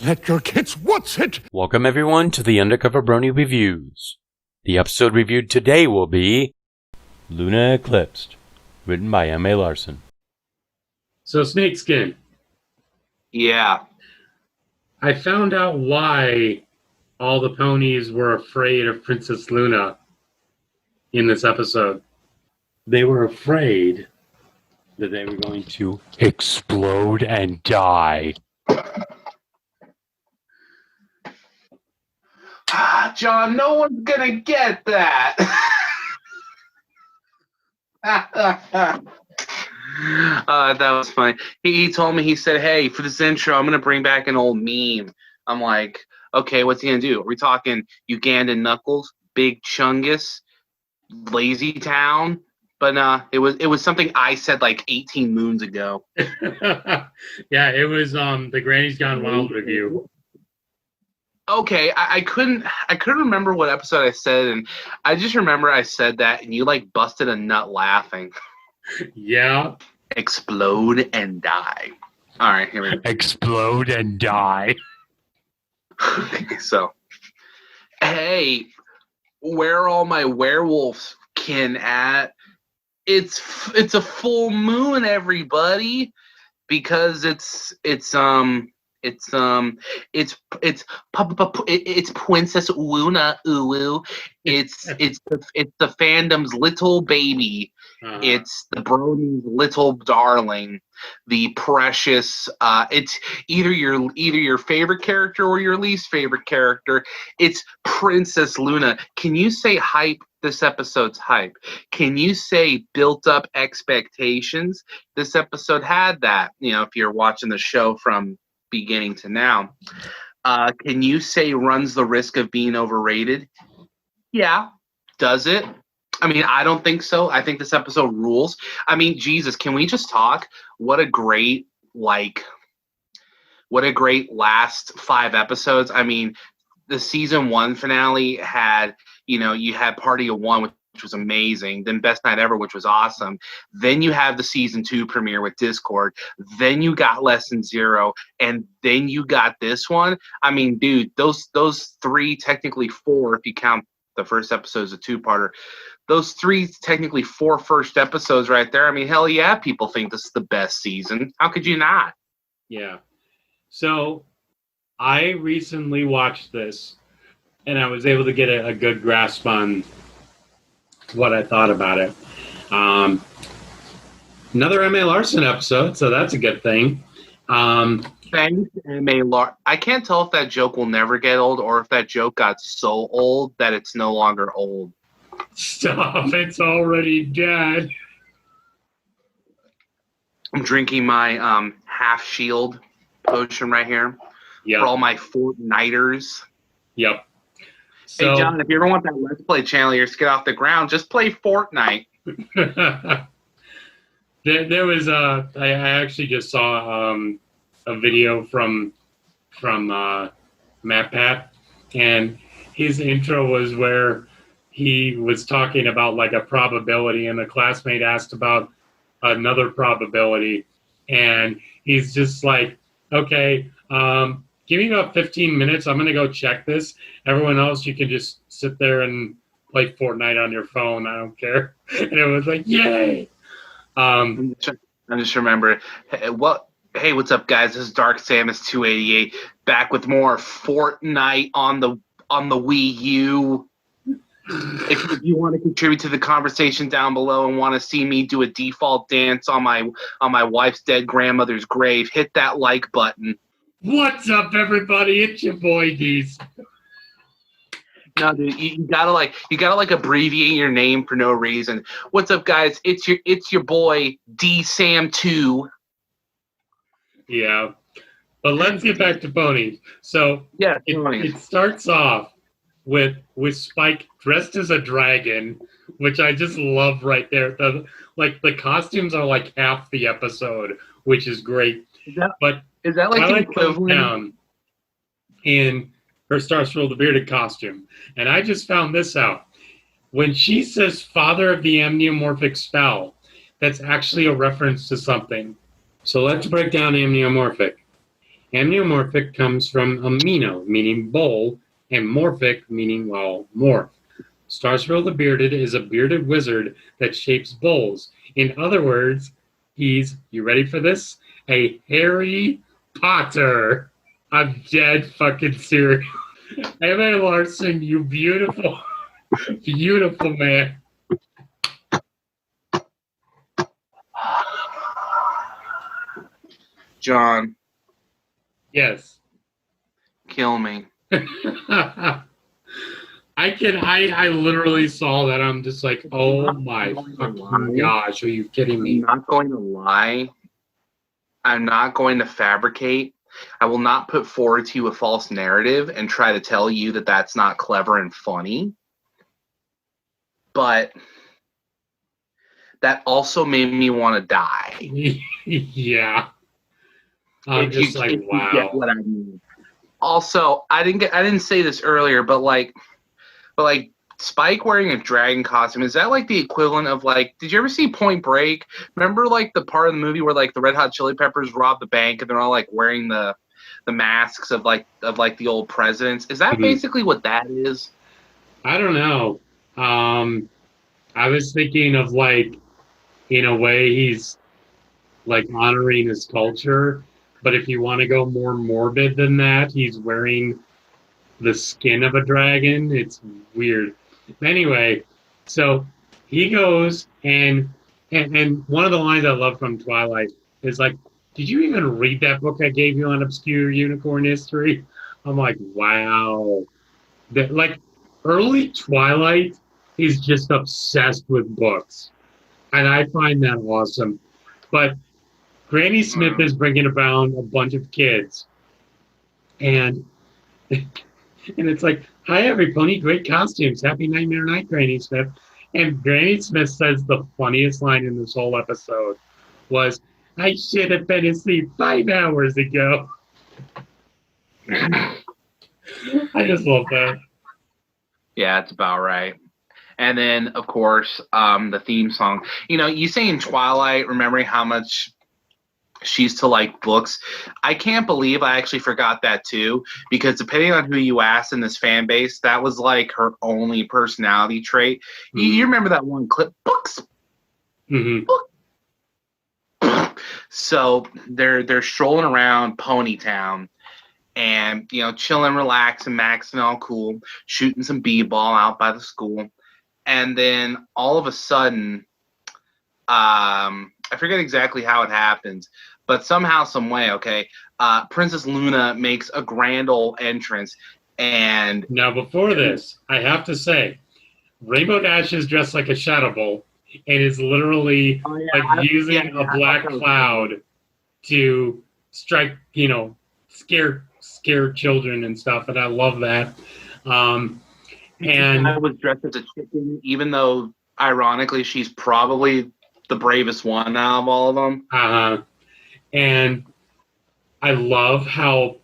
Let your kids what's it? Welcome everyone to the TheUndercoverBrony Reviews. The episode reviewed today will be Luna Eclipsed, written by M.A. Larson. So Snakeskin, Yeah. I found out why all the ponies were afraid of Princess Luna in this episode. They were afraid that they were going to explode and die. John, no one's gonna get that. That was funny. He told me, he said, hey, for this intro, I'm gonna bring back an old meme. I'm like, okay, what's he gonna do? Are we talking Ugandan Knuckles, Big Chungus, Lazy Town? But it was something I said like 18 moons ago. Yeah, it was the Granny's Gone Wild review. Okay, I couldn't remember what episode I said, and I just remember I said that, and you like busted a nut laughing. Yeah. Explode and die. All right, here we go. Explode and die. Okay, so, hey, where are all my werewolves kin at? It's a full moon, everybody, because it's Princess Luna. It's the fandom's little baby. Uh-huh. It's the Brony's little darling, the precious. It's either your favorite character or your least favorite character. It's Princess Luna. Can you say hype? This episode's hype. Can you say built up expectations? This episode had that. You know, if you're watching the show from beginning to now, can you say runs the risk of being overrated? Yeah. Does it? I mean, I don't think so. I think this episode rules. I mean, Jesus, can we just talk? What a great last 5 episodes. I mean, the season 1 finale had, you had Party of One, which was amazing. Then Best Night Ever, which was awesome. Then you have the season 2 premiere with Discord. Then you got Lesson Zero, and then you got this one. I mean, dude, those 3, technically 4, if you count the first episode as a 2-parter. Those 3, technically 4 first episodes right there. I mean, hell yeah, people think this is the best season. How could you not? Yeah. So I recently watched this, and I was able to get a good grasp on what I thought about it. Another M.A. Larson episode, so that's a good thing. Thanks, M.A. Larson. I can't tell if that joke will never get old or if that joke got so old that it's no longer old. Stop, it's already dead. I'm drinking my half shield potion right here. Yep. For all my Fortniters. Yep. So, hey, John, if you ever want that Let's Play channel of yours to get off the ground, just play Fortnite. there was I actually just saw a video from MatPat, and his intro was where he was talking about like a probability, and a classmate asked about another probability, and he's just like, okay, give me about 15 minutes. I'm going to go check this. Everyone else, you can just sit there and play Fortnite on your phone. I don't care. And it was like, yay. I just remember, hey, what's up, guys? This is Dark Samus 288 back with more Fortnite on the Wii U. If you want to contribute to the conversation down below and want to see me do a default dance on my wife's dead grandmother's grave, hit that like button. What's up, everybody? It's your boy Deez. No, dude, you gotta abbreviate your name for no reason. What's up, guys? It's your boy D Sam 2. Yeah, but let's get back to ponies. So yeah, it starts off with Spike dressed as a dragon, which I just love right there. The costumes are like half the episode, which is great. Is that like Twilight the comes down in her Starscroll the Bearded costume, and I just found this out. When she says "Father of the Amniomorphic Spell," that's actually a reference to something. So let's break down amniomorphic. Amniomorphic comes from amino, meaning bowl, and morphic, meaning, well, morph. Starsville the Bearded is a bearded wizard that shapes bowls. In other words, he's, you ready for this? A Harry Potter. I'm dead fucking serious. Emma Larson, you beautiful, beautiful man. John, Yes. kill me. I literally saw that. I'm just like, oh my fucking gosh, are you kidding I'm me? not going to lie. I'm not going to fabricate. I will not put forward to you a false narrative and try to tell you that that's not clever and funny. But that also made me want to die. Yeah. I'm just like, if you wow. get what I mean. Also, I didn't say this earlier, but like Spike wearing a dragon costume, is that like the equivalent of like, did you ever see Point Break? Remember like the part of the movie where like the Red Hot Chili Peppers rob the bank and they're all like wearing the masks of the old presidents? Is that basically what that is? I don't know. I was thinking of like, in a way, he's like honoring his culture. But if you want to go more morbid than that, he's wearing the skin of a dragon. It's weird. Anyway, so he goes and one of the lines I love from Twilight is like, "Did you even read that book I gave you on obscure unicorn history?" I'm like, wow. That like early Twilight is just obsessed with books, and I find that awesome. But Granny Smith is bringing around a bunch of kids, and and it's like, "Hi, everybody! Great costumes! Happy Nightmare Night, Granny Smith!" And Granny Smith says the funniest line in this whole episode was, "I should have been asleep 5 hours ago." I just love that. Yeah, it's about right. And then, of course, the theme song. You know, you say in Twilight, remembering how much she's to like books. I can't believe I actually forgot that too, because depending on who you ask in this fan base, that was like her only personality trait. You remember that one clip, books? Mm-hmm. So they're strolling around Ponytown and, you know, chilling, relaxing, maxing, all cool, shooting some b-ball out by the school. And then all of a sudden, I forget exactly how it happens, but somehow, some way, okay, Princess Luna makes a grand old entrance, and Now, before this, I have to say, Rainbow Dash is dressed like a Shadow Bolt and is literally like using a black cloud to strike, you know, scare children and stuff, and I love that. And I was dressed as a chicken, even though ironically she's probably the bravest one out of all of them. And I love how,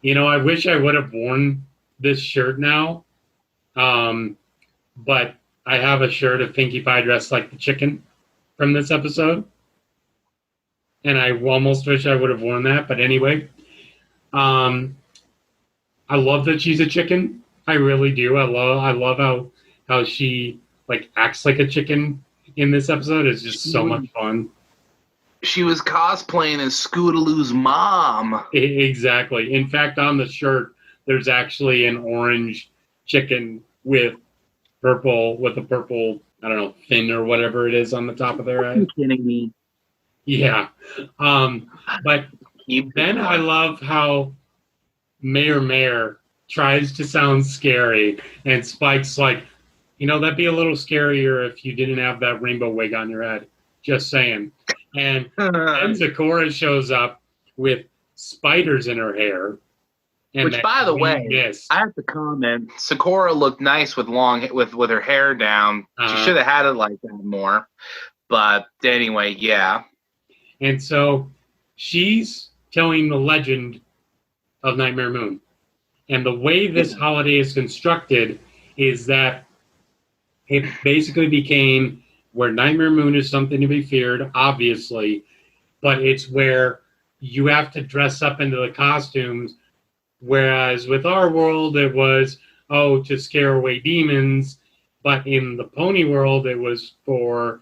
you know, I wish I would have worn this shirt now. But I have a shirt of Pinkie Pie dressed like the chicken from this episode. And I almost wish I would have worn that. But anyway, I love that she's a chicken. I really do. I love how she like acts like a chicken in this episode. It's just so much fun. She was cosplaying as Scootaloo's mom. Exactly. In fact, on the shirt, there's actually an orange chicken with a purple, I don't know, fin or whatever it is on the top of their head. Are you kidding me? Yeah. But then I love how Mayor tries to sound scary, and Spike's like, you know, that'd be a little scarier if you didn't have that rainbow wig on your head. Just saying. And then Sakura shows up with spiders in her hair. Which, by the way, I have to comment. Sakura looked nice with with her hair down. She should have had it like that more. But anyway, yeah. And so she's telling the legend of Nightmare Moon. And the way this holiday is constructed is that it basically became where Nightmare Moon is something to be feared, obviously, but it's where you have to dress up into the costumes. Whereas with our world, it was, to scare away demons. But in the pony world, it was for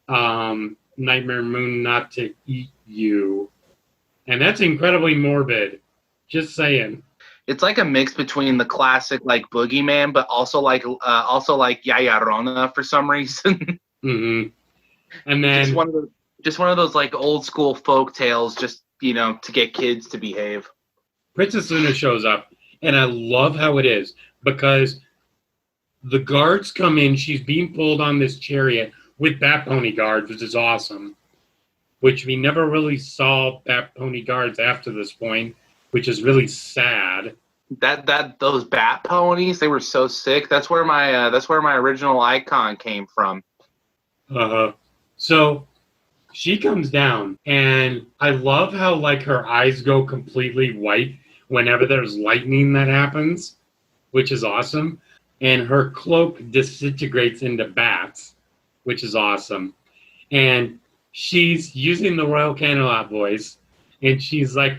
Nightmare Moon not to eat you. And that's incredibly morbid. Just saying. It's like a mix between the classic like Boogeyman, but also like Ya Llorona for some reason. Mm-hmm. And then just one of those like old school folk tales, just to get kids to behave. Princess Luna shows up, and I love how it is because the guards come in. She's being pulled on this chariot with Bat Pony guards, which is awesome. Which we never really saw Bat Pony guards after this point, which is really sad. Those Bat Ponies, they were so sick. That's where my original icon came from. So she comes down, and I love how like her eyes go completely white whenever there's lightning that happens, which is awesome. And her cloak disintegrates into bats, which is awesome. And she's using the Royal Camelot voice, and she's like,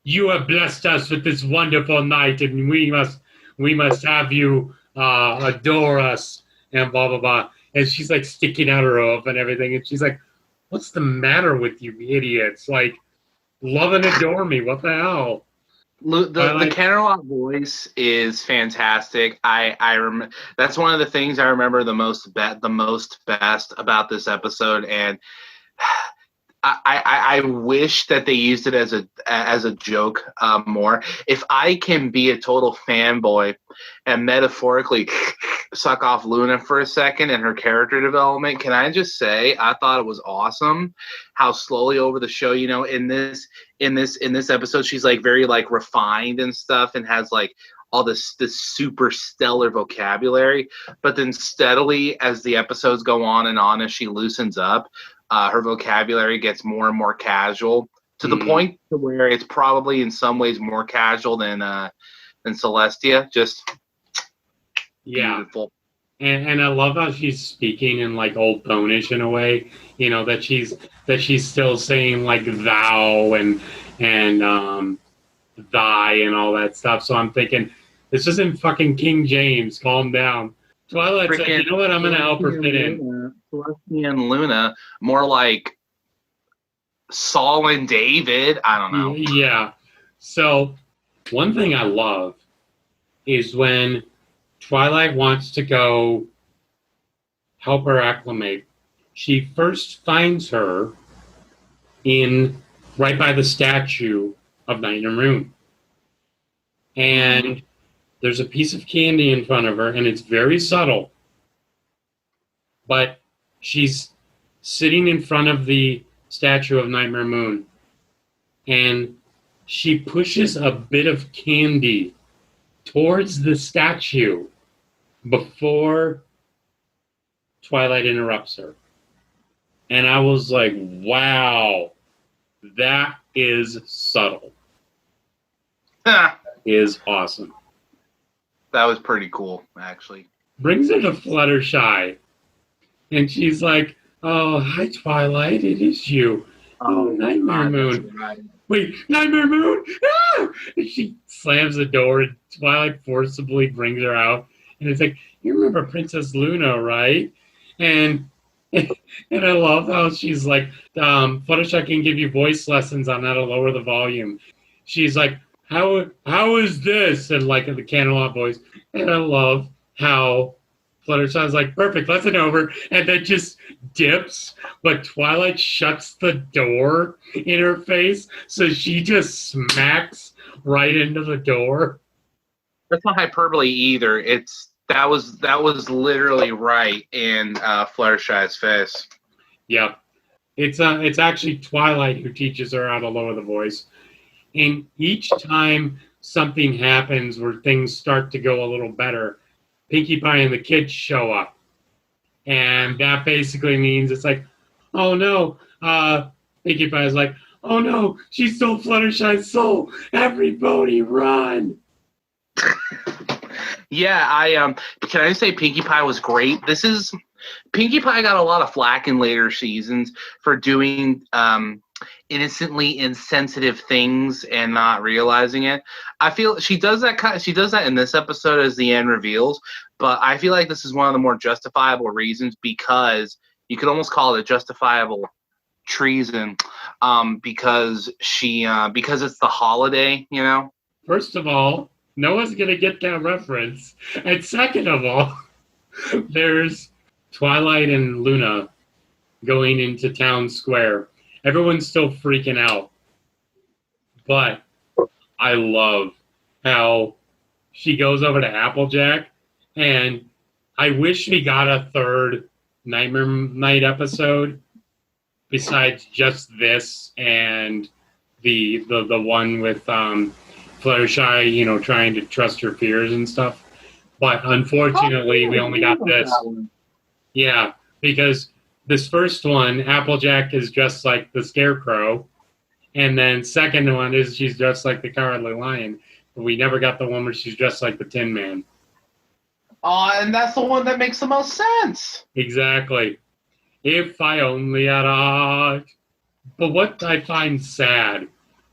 "You have blessed us with this wonderful night, and we must have you adore us," and blah blah blah. And she's like sticking out her hoof and everything, and she's like, "What's the matter with you idiots? Like, love and adore me. What the hell?" The Camelot voice is fantastic. I that's one of the things I remember the most best about this episode, and I wish that they used it as a joke more. If I can be a total fanboy and metaphorically suck off Luna for a second and her character development, can I just say I thought it was awesome how slowly over the show, in this episode, she's like very like refined and stuff and has like all this super stellar vocabulary, but then steadily as the episodes go on and on, as she loosens up, her vocabulary gets more and more casual to the point to where it's probably in some ways more casual than Celestia. Just beautiful. And I love how she's speaking in like old Bonish in a way, that she's still saying like thou and thy and all that stuff. So I'm thinking, this isn't fucking King James. Calm down. Twilight said, "You know what? I'm gonna help her fit in." Celestia and Luna, more like Saul and David. I don't know. Yeah. So one thing I love is when Twilight wants to go help her acclimate. She first finds her right by the statue of Nightmare Moon. And there's a piece of candy in front of her, and it's very subtle. But she's sitting in front of the statue of Nightmare Moon, and she pushes a bit of candy towards the statue before Twilight interrupts her. And I was like, wow, that is subtle. That is awesome. That was pretty cool, actually. Brings her to Fluttershy. And she's like, "Oh, hi, Twilight. It is you. Oh, Nightmare Moon." Right. Wait, Nightmare Moon? Ah! And she slams the door, and Twilight forcibly brings her out. And it's like, "You remember Princess Luna, right?" And I love how she's like, "Fluttershy can give you voice lessons on how to lower the volume." She's like, How is this? And like in the Camelot voice. And I love how Fluttershy's like, "Perfect, lesson over," and then just dips, but Twilight shuts the door in her face, so she just smacks right into the door. That's not hyperbole either. That was literally right in Fluttershy's face. Yep. It's actually Twilight who teaches her how to lower the voice. And each time something happens where things start to go a little better, Pinkie Pie and the kids show up. And that basically means it's like, "Oh no." Pinkie Pie is like, "Oh no, she stole Fluttershy's soul. Everybody run." Yeah, can I say Pinkie Pie was great? Pinkie Pie got a lot of flack in later seasons for doing innocently insensitive things and not realizing it. I feel she does that. She does that in this episode as the end reveals. But I feel like this is one of the more justifiable reasons because you could almost call it a justifiable treason, because because it's the holiday, you know. First of all, no one's gonna get that reference, and second of all, there's Twilight and Luna going into town square. Everyone's still freaking out, but I love how she goes over to Applejack, and I wish we got a third Nightmare Night episode besides just this and the one with Fluttershy, you know, trying to trust her fears and stuff. But unfortunately, we only got this. Yeah, because this first one, Applejack is dressed like the Scarecrow, and then second one is she's dressed like the Cowardly Lion. But we never got the one where she's dressed like the Tin Man. And that's the one that makes the most sense. Exactly. If I only had a heart. But what I find sad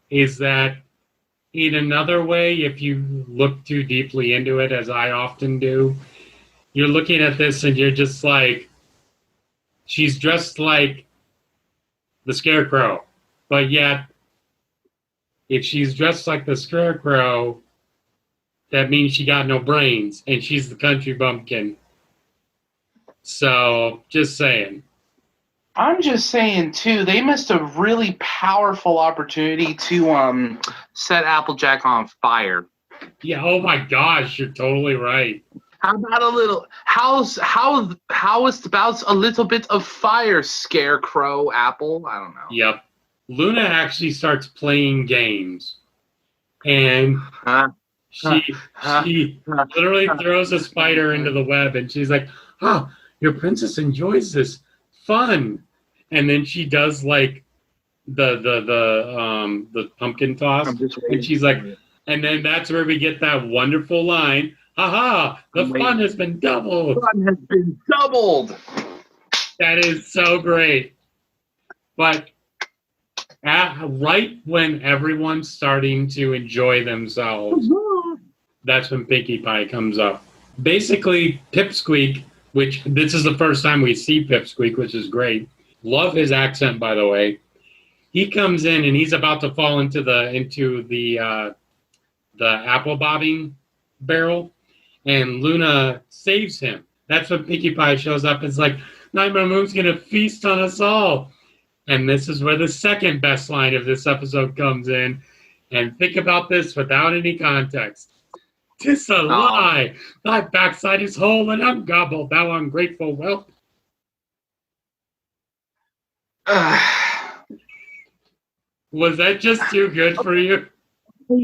is that in another way, if you look too deeply into it, as I often do, you're looking at this and you're just like, she's dressed like the Scarecrow. But yet, if she's dressed like the Scarecrow, that means she got no brains, and she's the country bumpkin. So, just saying. I'm just saying too, they missed a really powerful opportunity to set Applejack on fire. Yeah, oh my gosh, you're totally right. How about a little? How is about a little bit of fire, Scarecrow Apple? I don't know. Yep. Luna actually starts playing games, and she literally throws a spider into the web, and she's like, "Oh, your princess enjoys this fun," and then she does like the pumpkin toss, and she's like, and then that's where we get that wonderful line. Haha, the fun has been doubled. Fun has been doubled. That is so great. But right when everyone's starting to enjoy themselves, that's when Pinkie Pie comes up. Basically, Pipsqueak, which this is the first time we see Pipsqueak, which is great. Love his accent, by the way. He comes in and he's about to fall into the apple bobbing barrel, and Luna saves him. That's when Pinkie Pie shows up. It's like, Nightmare Moon's gonna feast on us all. And this is where the second best line of this episode comes in. And think about this without any context. 'Tis a lie. Thy backside is whole and I'm gobbled, thou ungrateful whelp. Was that just too good for you?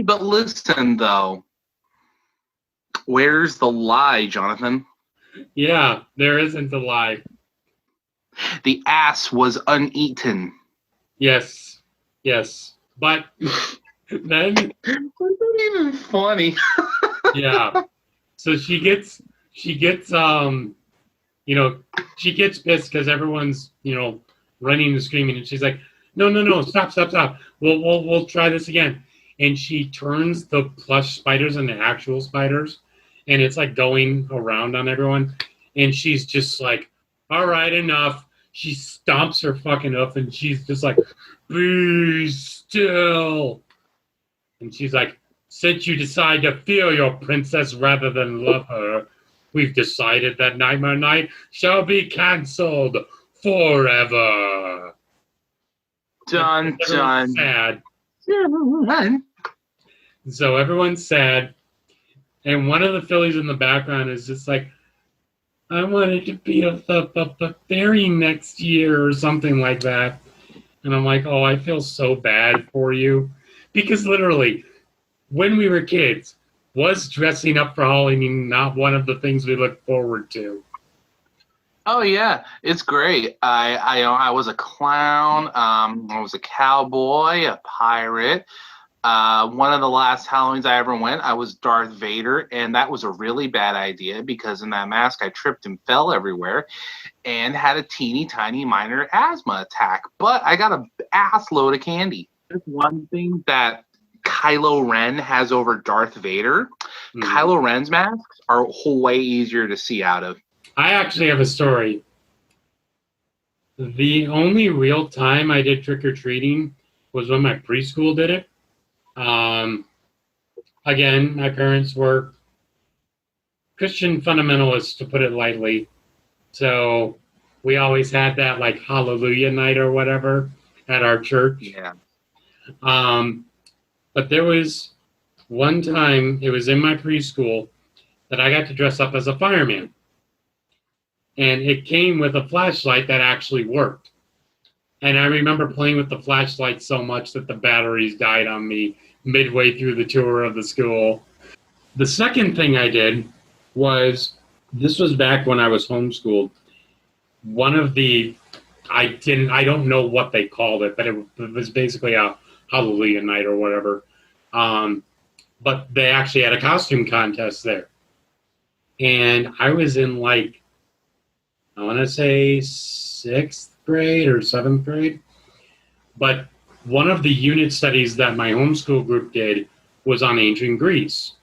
But listen, though. Where's the lie, Jonathan? Yeah, there isn't a lie. The ass was uneaten. Yes. But then... That's not even funny. Yeah. So she gets she gets pissed because everyone's, running and screaming, and she's like, no, stop. We'll try this again. And she turns the plush spiders into actual spiders, and it's like going around on everyone. And she's just like, all right, enough. She stomps her fucking hoof, and she's just like, be still. And she's like, since you decide to fear your princess rather than love her, we've decided that Nightmare Night shall be cancelled forever. Dun. Sad. So everyone's sad. And one of the fillies in the background is just like, I wanted to be a fairy next year or something like that. And I'm like, oh, I feel so bad for you. Because literally, when we were kids, was dressing up for Halloween not one of the things we looked forward to? Oh yeah, it's great. I was a clown. I was a cowboy, a pirate. One of the last Halloweens I ever went, I was Darth Vader, and that was a really bad idea because in that mask I tripped and fell everywhere and had a teeny tiny minor asthma attack. But I got an ass load of candy. There's one thing that Kylo Ren has over Darth Vader. Kylo Ren's masks are way easier to see out of. I actually have a story. The only real time I did trick-or-treating was when my preschool did it. Again, my parents were Christian fundamentalists, to put it lightly. So we always had that like Hallelujah night or whatever at our church. Yeah. But there was one time, it was in my preschool, that I got to dress up as a fireman. And it came with a flashlight that actually worked. And I remember playing with the flashlight so much that the batteries died on me midway through the tour of the school. The second thing I did was, this was back when I was homeschooled. One of the, I don't know what they called it, but it was basically a Hallelujah night or whatever. But they actually had a costume contest there. And I was in like, I want to say 6th grade or 7th grade. But one of the unit studies that my homeschool group did was on ancient Greece.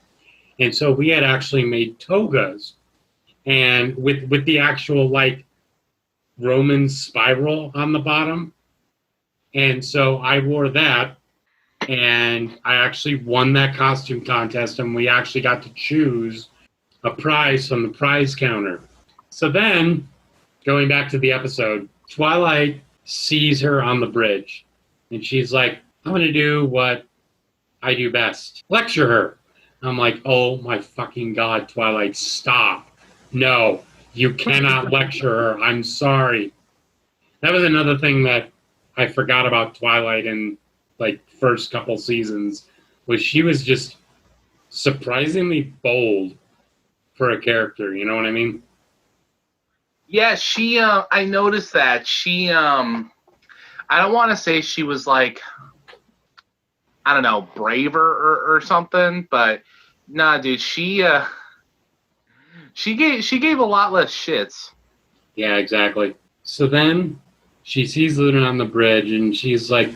And so we had actually made togas, and with the actual like Roman spiral on the bottom. And so I wore that, and I actually won that costume contest, and we actually got to choose a prize from the prize counter. So then, going back to the episode, Twilight sees her on the bridge, and she's like, I'm going to do what I do best. Lecture her. I'm like, oh my fucking God, Twilight, stop. No, you cannot lecture her. I'm sorry. That was another thing that I forgot about Twilight in like first couple seasons, was she was just surprisingly bold for a character. You know what I mean? Yeah, she, I noticed that. She, I don't want to say she was like, I don't know, braver or something, but nah, dude, she gave a lot less shits. Yeah, exactly. So then she sees Luna on the bridge, and she's like,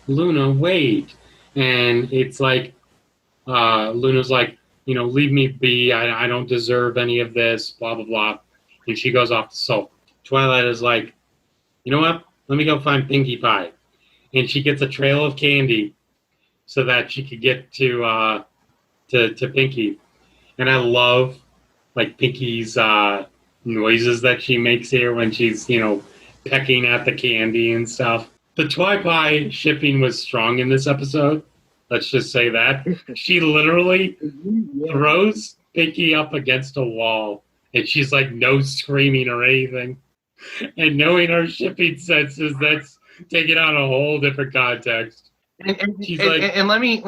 Luna, wait. And it's like, Luna's like, you know, leave me be. I don't deserve any of this, blah, blah, blah. And she goes off to sulk. Twilight is like, you know what? Let me go find Pinkie Pie. And she gets a trail of candy so that she could get to Pinkie. And I love like Pinkie's noises that she makes here when she's, you know, pecking at the candy and stuff. The Twi-Pie shipping was strong in this episode. Let's just say that. She literally throws Pinkie up against a wall, and she's like no screaming or anything. And knowing our shipping senses, that's taken on a whole different context. And let me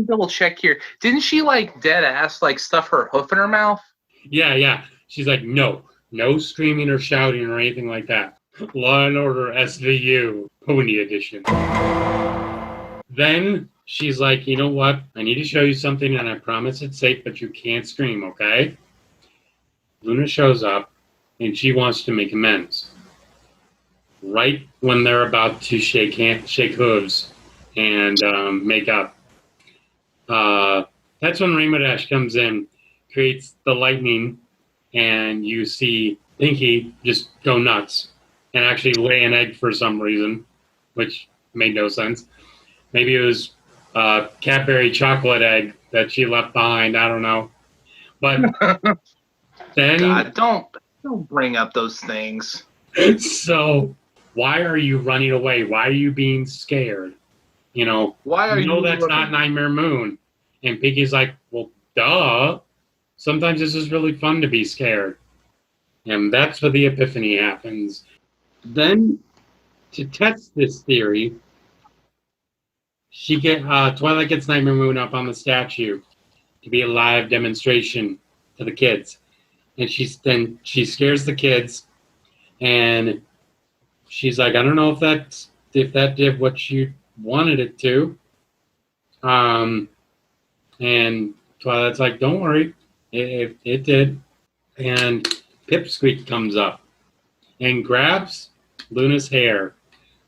double check here. Didn't she like dead ass like stuff her hoof in her mouth? Yeah. She's like, no screaming or shouting or anything like that. Law and Order SVU, Pony Edition. Then she's like, you know what? I need to show you something, and I promise it's safe, but you can't scream, okay? Luna shows up, and she wants to make amends. Right when they're about to shake hooves and make up. That's when Rainbow Dash comes in, creates the lightning, and you see Pinkie just go nuts and actually lay an egg for some reason, which made no sense. Maybe it was a Cadbury chocolate egg that she left behind. I don't know. But then... God, don't bring up those things. So why are you running away? Why are you being scared? You know, why are you that's not Nightmare Moon. And Pinkie's like, well, duh. Sometimes it's just really fun to be scared. And that's where the epiphany happens. Then, to test this theory, Twilight gets Nightmare Moon up on the statue to be a live demonstration to the kids. And she scares the kids, and she's like, I don't know if that did what you wanted it to. And Twilight's like, don't worry, it did. And Pipsqueak comes up and grabs Luna's hair,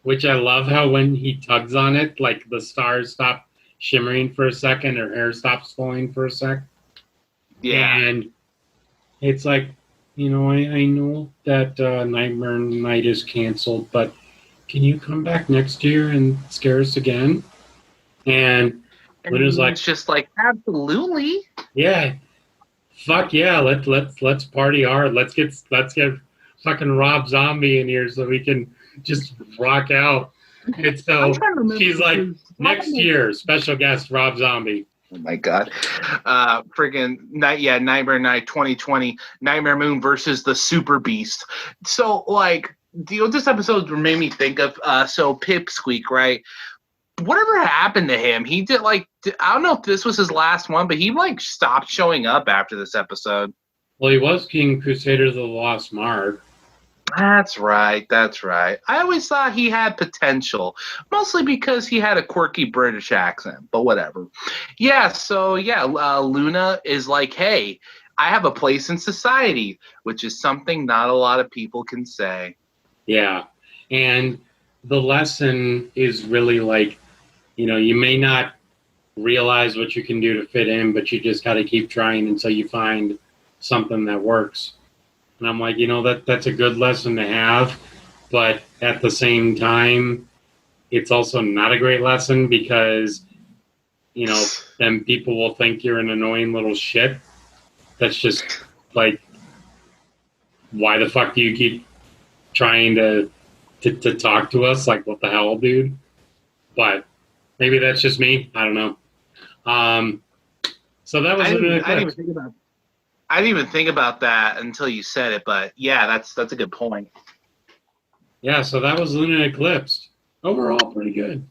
which I love how when he tugs on it, like the stars stop shimmering for a second, her hair stops flowing for a sec. Yeah. And it's like, I know that Nightmare Night is canceled, but can you come back next year and scare us again? And And Luna's like, it's just like, absolutely. yeah, fuck yeah, let's party hard. Let's get fucking Rob Zombie in here so we can just rock out. And so I'm trying to remember she's like, his- next year, special guest Rob Zombie. Oh my god. Friggin' Nightmare Night 2020, Nightmare Moon versus the Super Beast. So like this episode made me think of so Pipsqueak, right? Whatever happened to him? He did I don't know if this was his last one, but he like stopped showing up after this episode. Well, he was King Crusader of the Lost Mark. That's right. I always thought he had potential, mostly because he had a quirky British accent, but whatever. Yeah, so Luna is like, hey, I have a place in society, which is something not a lot of people can say. Yeah. And the lesson is really like, you may not realize what you can do to fit in, but you just got to keep trying until you find something that works. And I'm like, that's a good lesson to have, but at the same time, it's also not a great lesson because, then people will think you're an annoying little shit. That's just like, why the fuck do you keep trying to talk to us? Like, what the hell, dude? But maybe that's just me. I don't know. So that was I didn't even think about that until you said it, but yeah, that's a good point. Yeah, so that was Luna Eclipsed. Overall, pretty good.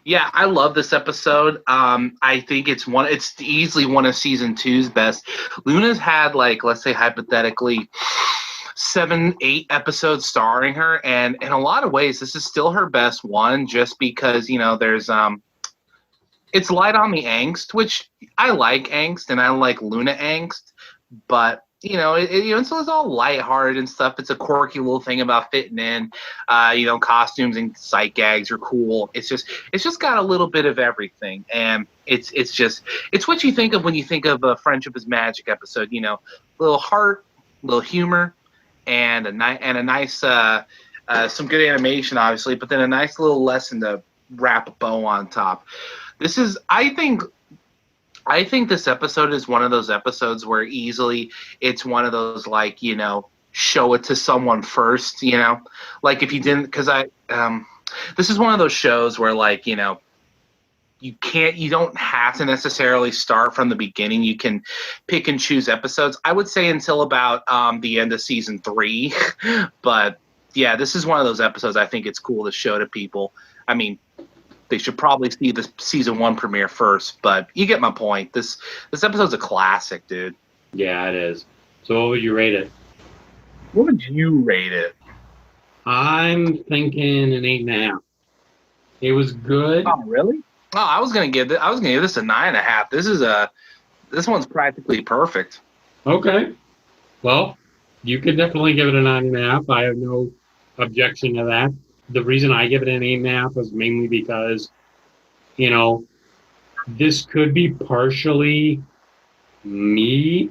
Yeah, I love this episode. I think it's easily one of season 2's best. Luna's had let's say hypothetically 7-8 episodes starring her, and in a lot of ways this is still her best one, just because there's it's light on the angst, which I like angst and I like Luna angst, but it's all lighthearted and stuff. It's a quirky little thing about fitting in. Costumes and sight gags are cool. It's just got a little bit of everything, and it's what you think of when you think of a Friendship is Magic episode. Little heart, little humor, and a nice some good animation, obviously, but then a nice little lesson to wrap a bow on top. I think this episode is one of those episodes where easily it's one of those show it to someone first, like if you didn't, because this is one of those shows where you don't have to necessarily start from the beginning. You can pick and choose episodes. I would say until about the end of season 3, but yeah, this is one of those episodes I think it's cool to show to people. I mean, they should probably see the season 1 premiere first, but you get my point. This episode's a classic, dude. Yeah, it is. So what would you rate it? What would you rate it? I'm thinking an 8.5. It was good. Oh, really? Oh, I was gonna give this a 9.5. This one's practically perfect. Okay. Well, you could definitely give it a 9.5. I have no objection to that. The reason I give it an 8.5 is mainly because, this could be partially me,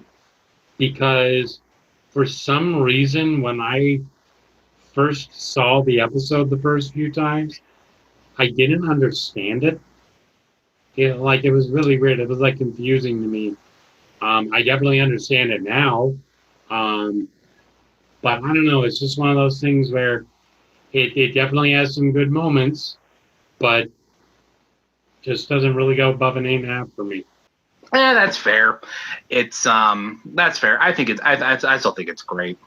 because for some reason when I first saw the episode the first few times, I didn't understand it. It was really weird. It was confusing to me. I definitely understand it now. But I don't know. It's just one of those things where it definitely has some good moments, but just doesn't really go above an 8.5 for me. Yeah, that's fair. That's fair. I think I still think it's great.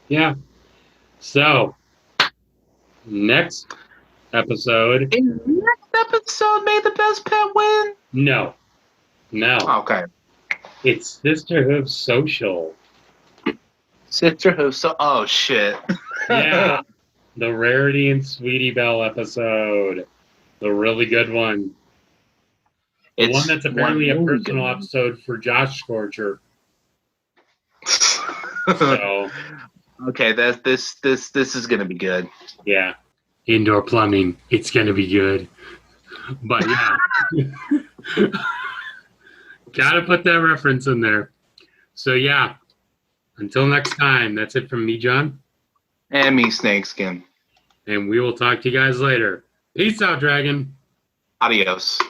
Yeah. So next episode. In the next episode, may the best pet win? No. Okay. It's Sisterhood Social. Sisterhood. Oh shit. Yeah. The Rarity and Sweetie Belle episode. The really good one. The It's one that's apparently a really personal good. episode for Josh Scorcher. So, Okay, this is gonna be good. yeah. Indoor plumbing. It's going to be good. But yeah. Gotta put that reference in there. So yeah. Until next time, that's it from me, John. And me, Snakeskin. And we will talk to you guys later. Peace out, Dragon. Adios.